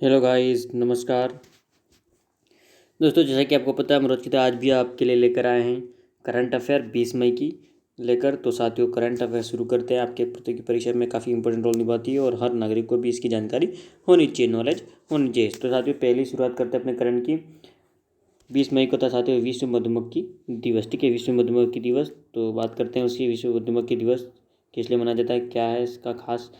Hello guys, नमस्कार दोस्तों। जैसा कि आपको पता है, हम रोज की तरह आज भी आपके लिए लेकर आए हैं करंट अफेयर 20 मई की लेकर। तो साथियों, करंट अफेयर शुरू करते हैं। आपके प्रतियोगी परीक्षा में काफ़ी इंपॉर्टेंट रोल निभाती है और हर नागरिक को भी इसकी जानकारी होनी चाहिए, नॉलेज होनी चाहिए। तो साथियों, पहली शुरुआत करते हैं अपने करंट की। 20 मई को था साथियों विश्व मधुमक्खी दिवस। ठीक है, विश्व मधुमक्खी दिवस। तो बात करते हैं उसकी। विश्व मधुमक्खी दिवस किस लिए मनाया जाता है, क्या है इसका खास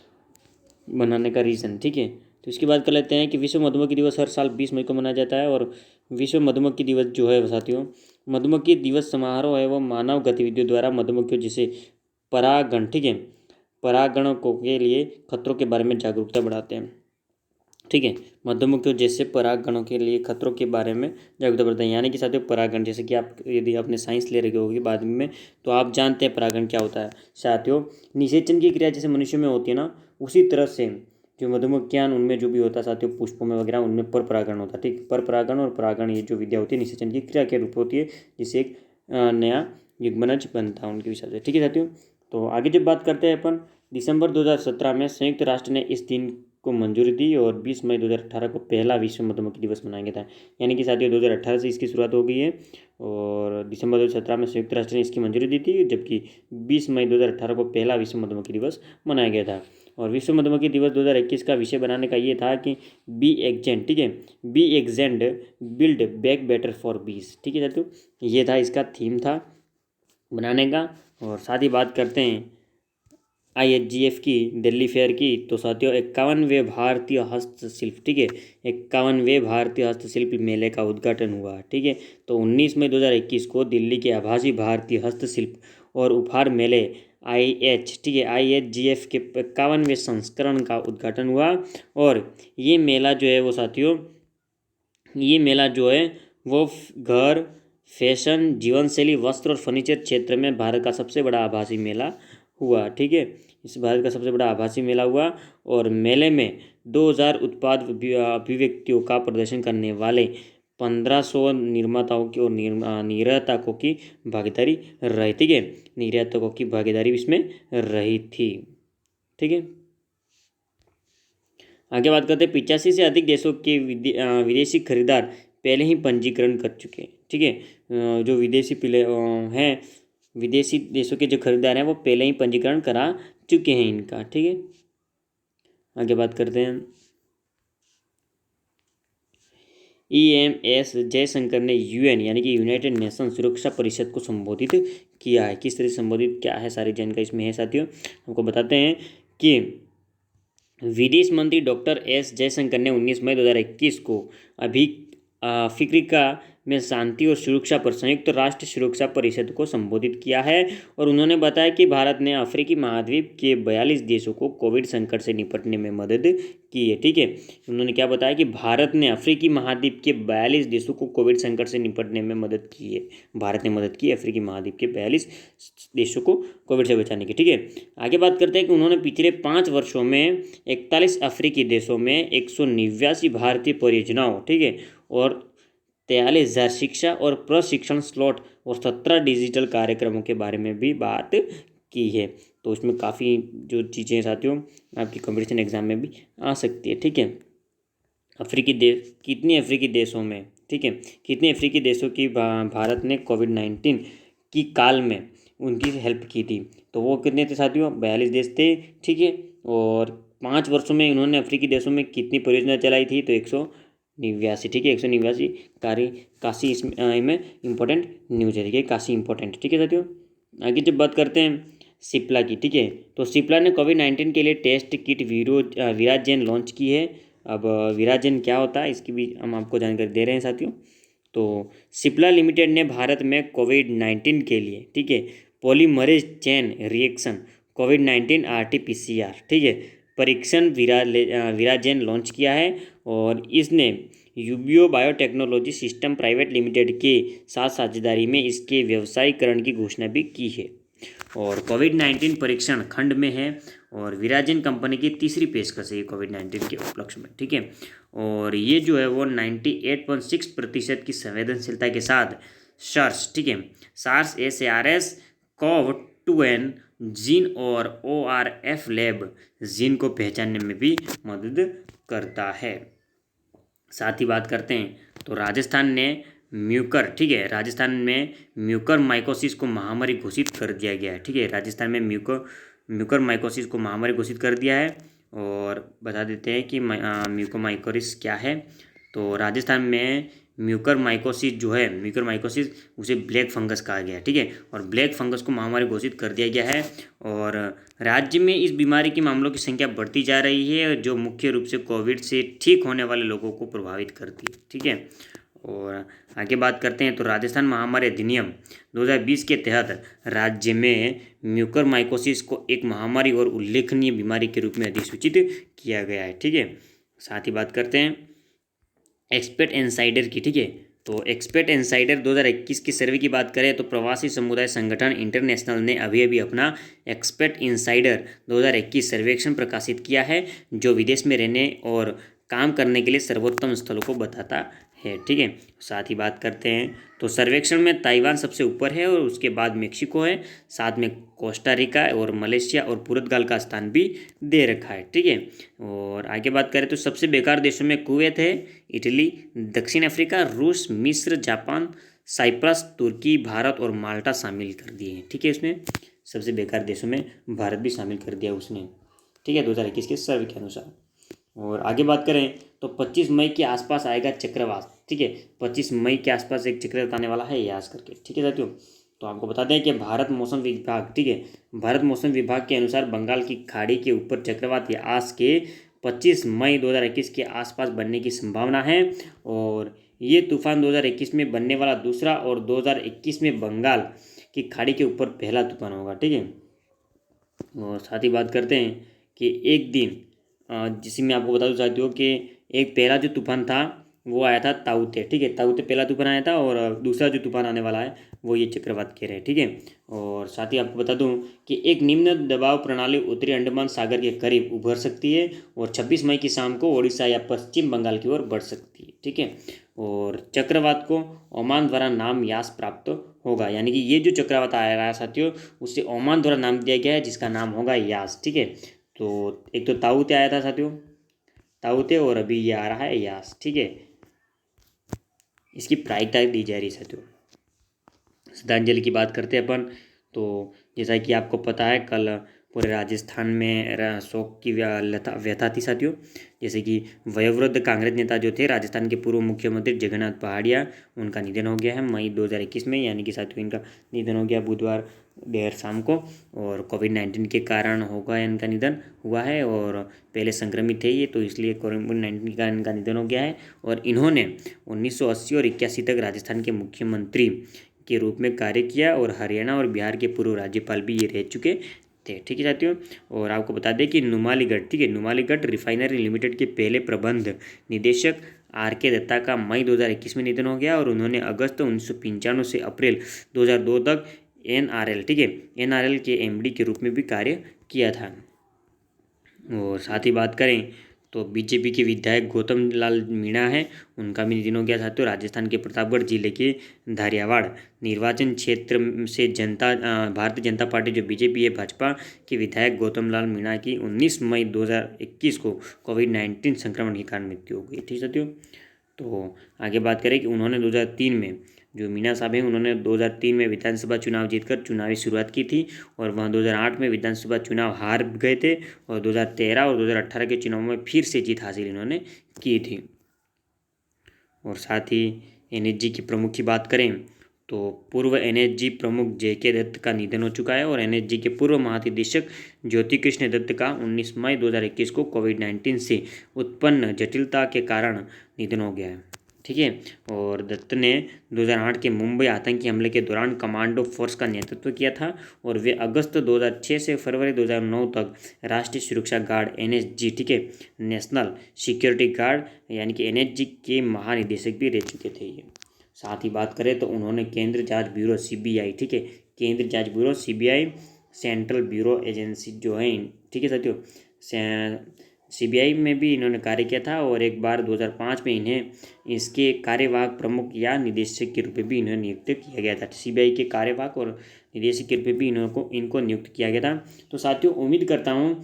मनाने का रीज़न। ठीक है, तो इसकी बात कर लेते हैं कि विश्व मधुमक्खी दिवस हर साल 20 मई को मनाया जाता है। और विश्व मधुमक्खी दिवस जो है साथियों, मधुमक्खी दिवस समारोह है वो मानव गतिविधियों द्वारा मधुमक्खियों जैसे परागण, ठीक है, परागणकों के लिए खतरों के बारे में जागरूकता बढ़ाते हैं। ठीक है, मधुमक्खियों जैसे परागणों के लिए खतरों के बारे में जागरूकता बढ़ाते हैं। यानी कि साथियों, परागण जैसे कि आप यदि आपने साइंस ले रखी होगी बाद में, तो आप जानते हैं परागण क्या होता है। साथियों, निषेचन की क्रिया जैसे मनुष्य में होती है ना, उसी तरह से जो मधुमक्खियां उनमें जो भी होता है साथियों, पुष्पों में वगैरह, उनमें पर परागण होता है। ठीक, पर परागण और परागण ये जो विद्या होती है निषेचन की क्रिया के रूप होती है, जिससे एक नया युग्मनज बनता है उनके हिसाब से। ठीक है साथियों, तो आगे जब बात करते हैं अपन, दिसंबर 2017 में संयुक्त राष्ट्र ने इस दिन को मंजूरी दी और 20 मई 2018 को पहला विश्व मधुमक्खी दिवस मनाया गया था। यानी कि साथियों 2018 से इसकी शुरुआत हो गई है और दिसंबर 2017 में संयुक्त राष्ट्र ने इसकी मंजूरी दी थी, जबकि 20 मई 2018 को पहला विश्व मधुमक्खी दिवस मनाया गया था। और विश्व मधुमक्खी दिवस 2021 का विषय बनाने का ये था कि बी एग्जेंट, ठीक है, be exigent build back better for बीस। ठीक है साथियों, ये था इसका थीम था बनाने का। और साथ ही बात करते हैं IHGF की, दिल्ली फेयर की। तो साथियों 51वें भारतीय हस्तशिल्प, ठीक है, 51वें भारतीय हस्तशिल्प मेले का उद्घाटन हुआ। ठीक है, तो 19 मई 2021 को दिल्ली के आभासी भारतीय हस्तशिल्प और उपहार मेले ठीक है, IHGF के 51वें संस्करण का उद्घाटन हुआ। और ये मेला जो है वो साथियों, ये मेला जो है वो घर, फैशन, जीवनशैली, वस्त्र और फर्नीचर क्षेत्र में भारत का सबसे बड़ा आभासी मेला हुआ। ठीक है, इस भारत का सबसे बड़ा आभासी मेला हुआ। और मेले में 2000 उत्पाद अभिव्यक्तियों का प्रदर्शन करने वाले 1500 निर्माताओं की और निर्यातकों की भागीदारी रही। ठीक है, निर्यातकों की भागीदारी इसमें रही थी। ठीक है, आगे बात करते हैं 85 से अधिक देशों के विदेशी खरीदार पहले ही पंजीकरण कर चुके हैं। ठीक है, जो विदेशी हैं, विदेशी देशों के जो खरीदार हैं वो पहले ही पंजीकरण करा चुके हैं इनका। ठीक है, आगे बात करते हैं। EMS जयशंकर ने UN यानी कि यूनाइटेड नेशन सुरक्षा परिषद को संबोधित किया है। किस तरह से संबोधित, क्या है, सारी जानकारी इसमें है साथियों। हमको बताते हैं कि विदेश मंत्री डॉक्टर एस जयशंकर ने 19 मई 2021 को अफ्रीका में शांति और सुरक्षा पर संयुक्त राष्ट्र सुरक्षा परिषद को संबोधित किया है। और उन्होंने बताया कि भारत ने अफ्रीकी महाद्वीप के 42 देशों को कोविड संकट से निपटने में मदद की है। ठीक है, उन्होंने क्या बताया कि भारत ने अफ्रीकी महाद्वीप के 42 देशों को कोविड संकट से निपटने में मदद की है। भारत ने मदद की अफ्रीकी महाद्वीप के 42 देशों को कोविड से बचाने की। ठीक है, आगे बात करते हैं कि उन्होंने पिछले 5 वर्षों में 41 अफ्रीकी देशों में 189 भारतीय परियोजनाओं, ठीक है, और 43,000 शिक्षा और प्रशिक्षण स्लॉट और 17 डिजिटल कार्यक्रमों के बारे में भी बात की है। तो इसमें काफ़ी जो चीज़ें साथियों आपकी कॉम्पिटिशन एग्जाम में भी आ सकती है। ठीक है, अफ्रीकी देश, कितने अफ्रीकी देशों में, ठीक है, कितने अफ्रीकी देशों की भारत ने कोविड-19 की काल में उनकी हेल्प की थी। तो वो कितने थे साथियों, 42 देश थे। ठीक है, और 5 वर्षों में उन्होंने अफ्रीकी देशों में कितनी परियोजना चलाई थी, तो 189। ठीक है, 189 कार्य। काशी इसमें इंपॉर्टेंट न्यूज है। ठीक है, काशी इंपॉर्टेंट। ठीक है साथियों, आगे जब बात करते हैं सिप्ला की। ठीक है, तो सिप्ला ने कोविड-19 के लिए टेस्ट किट विराजेन लॉन्च की है। अब विराजेन क्या होता है इसकी भी हम आपको जानकारी दे रहे हैं साथियों। तो सिप्ला लिमिटेड ने भारत में कोविड-19 के लिए, ठीक है, पॉलीमरेज चेन रिएक्शन कोविड-19 RT-PCR, ठीक है, परीक्षण विराजेन लॉन्च किया है। और इसने यूबियो बायोटेक्नोलॉजी सिस्टम प्राइवेट लिमिटेड के साथ साझेदारी में इसके व्यवसायीकरण की घोषणा भी की है। और कोविड-19 परीक्षण खंड में है और विराजन कंपनी की तीसरी पेशकश है कोविड-19 के उपलक्ष्य में। ठीक है, और ये जो है वो 98.6% की संवेदनशीलता के साथ सार्स, ठीक है, सार्स SARS CoV-2 जीन और ORF लैब जीन को पहचानने में भी मदद करता है। साथ ही बात करते हैं तो राजस्थान ने म्यूकर, ठीक है, राजस्थान में म्यूकर माइकोसिस को महामारी घोषित कर दिया गया है। ठीक है, राजस्थान में म्यूकर माइकोसिस को महामारी घोषित कर दिया है। और बता देते हैं कि म्यूकर माइकोसिस क्या है। तो राजस्थान में म्यूकर माइकोसिस जो है, म्यूकर माइकोसिस उसे ब्लैक फंगस कहा गया है। ठीक है, और ब्लैक फंगस को महामारी घोषित कर दिया गया है। और राज्य में इस बीमारी के मामलों की संख्या बढ़ती जा रही है, जो मुख्य रूप से कोविड से ठीक होने वाले लोगों को प्रभावित करती है। ठीक है, और आगे बात करते हैं तो राजस्थान महामारी अधिनियम 2020 के तहत राज्य में म्यूकर माइकोसिस को एक महामारी और उल्लेखनीय बीमारी के रूप में अधिसूचित किया गया है। ठीक है, साथ ही बात करते हैं एक्सपर्ट इनसाइडर की। ठीक है, तो एक्सपर्ट इनसाइडर 2021 की सर्वे की बात करें तो प्रवासी समुदाय संगठन इंटरनेशनल ने अभी अपना एक्सपर्ट इनसाइडर 2021 सर्वेक्षण प्रकाशित किया है, जो विदेश में रहने और काम करने के लिए सर्वोत्तम स्थलों को बताता है। ठीक है, साथ ही बात करते हैं तो सर्वेक्षण में ताइवान सबसे ऊपर है और उसके बाद मेक्सिको है, साथ में कोस्टा रिका और मलेशिया और पुर्तगाल का स्थान भी दे रखा है। ठीक है, और आगे बात करें तो सबसे बेकार देशों में कुवैत है, इटली, दक्षिण अफ्रीका, रूस, मिस्र, जापान, साइप्रस, तुर्की, भारत और माल्टा शामिल कर दिए हैं। ठीक है, इसमें सबसे बेकार देशों में भारत भी शामिल कर दिया उसने। ठीक है, 2021 के सर्वे के अनुसार। और आगे बात करें तो 25 मई के आसपास आएगा चक्रवात। ठीक है, 25 मई के आसपास एक चक्रवात आने वाला है, याद करके। ठीक है साथियों, तो आपको बता दें कि भारत मौसम विभाग, ठीक है, भारत मौसम विभाग के अनुसार बंगाल की खाड़ी के ऊपर चक्रवात यास के 25 मई 2021 के आसपास बनने की संभावना है। और ये तूफान 2021 में बनने वाला दूसरा और 2021 में बंगाल की खाड़ी के ऊपर पहला तूफान होगा। ठीक है, और साथ ही बात करते हैं कि एक दिन जिसमें आपको बता दूँ साथियों कि एक पहला जो तूफान था वो आया था ताउते। ठीक है, ताउते पहला तूफान आया था, और दूसरा जो तूफान आने वाला है वो ये चक्रवात कह रहे हैं। ठीक है, और साथ ही आपको बता दूं कि एक निम्न दबाव प्रणाली उत्तरी अंडमान सागर के करीब उभर सकती है और 26 मई की शाम को ओडिशा या पश्चिम बंगाल की ओर बढ़ सकती है। ठीक है, और चक्रवात को ओमान द्वारा नाम यास प्राप्त होगा, यानी कि ये जो चक्रवात आ रहा है साथियों उसे ओमान द्वारा नाम दिया गया है, जिसका नाम होगा यास। ठीक है, तो एक तो ताउते आया था साथियों, ताउते, और अभी ये आ रहा है यास। ठीक है, इसकी प्रायिकता दी जा रही है साथियों। श्रद्धांजलि की बात करते हैं अपन, तो जैसा कि आपको पता है कल पूरे राजस्थान में शोक की व्यथा थी साथियों। जैसे कि वयोवृद्ध कांग्रेस नेता जो थे राजस्थान के पूर्व मुख्यमंत्री जगन्नाथ पहाड़िया, उनका निधन हो गया है मई 2021 में, यानी कि साथियों इनका निधन हो गया बुधवार देर शाम को, और कोविड-19 के कारण होगा इनका निधन हुआ है। और पहले संक्रमित थे ये, तो इसलिए कोविड-19 के कारण इनका निधन हो गया है। और इन्होंने 1980 और 81 तक राजस्थान के मुख्यमंत्री के रूप में कार्य किया, और हरियाणा और बिहार के पूर्व राज्यपाल भी ये रह चुके थे। ठीक है साथियों, और आपको बता दें कि नुमालीगढ़, ठीक है, नुमालीगढ़ रिफाइनरी लिमिटेड के पहले प्रबंध निदेशक RK दत्ता का मई 2021 में निधन हो गया, और उन्होंने अगस्त 1995 से अप्रैल 2002 तक NRL, ठीक है, NRL के MD के रूप में भी कार्य किया था। और साथ ही बात करें तो बीजेपी के विधायक गौतम लाल मीणा है, उनका भी निधन हो गया था। तो राजस्थान के प्रतापगढ़ जिले के धारियावाड़ निर्वाचन क्षेत्र से भारतीय जनता पार्टी जो बीजेपी है भाजपा के विधायक गौतम लाल मीणा की 19 मई 2021 को कोविड-19 संक्रमण के कारण मृत्यु हो गई। ठीक है साथियों, तो आगे बात करें कि उन्होंने 2003 में, जो मीना साहब हैं, उन्होंने 2003 में विधानसभा चुनाव जीतकर चुनावी शुरुआत की थी, और वहाँ 2008 में विधानसभा चुनाव हार गए थे, और 2013 और 2018 के चुनाव में फिर से जीत हासिल इन्होंने की थी। और साथ ही NSG की प्रमुख की बात करें तो पूर्व NSG प्रमुख JK दत्त का निधन हो चुका है, और NSG के पूर्व महानिदेशक ज्योति कृष्ण दत्त का 19 मई 2021 को कोविड-19 से उत्पन्न जटिलता के कारण निधन हो गया है। ठीक है, और दत्त ने 2008 के मुंबई आतंकी हमले के दौरान कमांडो फोर्स का नेतृत्व किया था, और वे अगस्त 2006 से फरवरी 2009 तक राष्ट्रीय सुरक्षा गार्ड NSG, ठीक है, नेशनल सिक्योरिटी गार्ड यानी कि NSG के महानिदेशक भी रह चुके थे ये। साथ ही बात करें तो उन्होंने केंद्र जांच ब्यूरो CBI, ठीक है, केंद्र जांच bureau CBI central bureau agency जो है, ठीक है साथियों, CBI में भी इन्होंने कार्य किया था, और एक बार 2005 में इन्हें इसके कार्यवाहक प्रमुख या निदेशक के रूप में भी इन्हें नियुक्त किया गया था। CBI के कार्यवाहक और निदेशक के रूप में भी इनको नियुक्त किया गया था। तो साथियों उम्मीद करता हूँ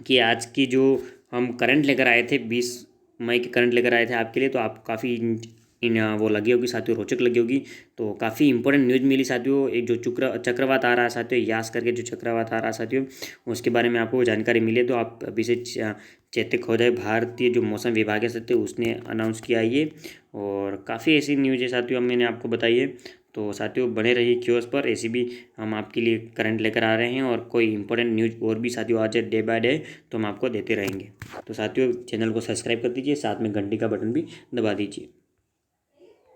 कि आज की जो हम करंट लेकर आए थे 20 मई के करंट लेकर आए थे आपके लिए, तो आप काफ़ी इन वो लगी होगी साथियों, रोचक लगी होगी। तो काफ़ी इंपॉर्टेंट न्यूज़ मिली साथियों। एक जो चक्रवात आ रहा है साथियों, यास करके जो चक्रवात आ रहा है साथियों, उसके बारे में आपको जानकारी मिली है, तो आप अभी से चेतक हो जाए। भारतीय जो मौसम विभाग है साथियों, उसने अनाउंस किया ये, और काफ़ी ऐसी न्यूज़ है साथियों मैंने आपको बताई है। तो साथियों बने रहिए क्यूज़ पर, ऐसी भी हम आपके लिए करंट लेकर आ रहे हैं, और कोई इंपॉर्टेंट न्यूज़ और भी साथियों आ जाए डे बाय डे तो हम आपको देते रहेंगे। तो साथियों चैनल को सब्सक्राइब कर दीजिए, साथ में घंटी का बटन भी दबा दीजिए।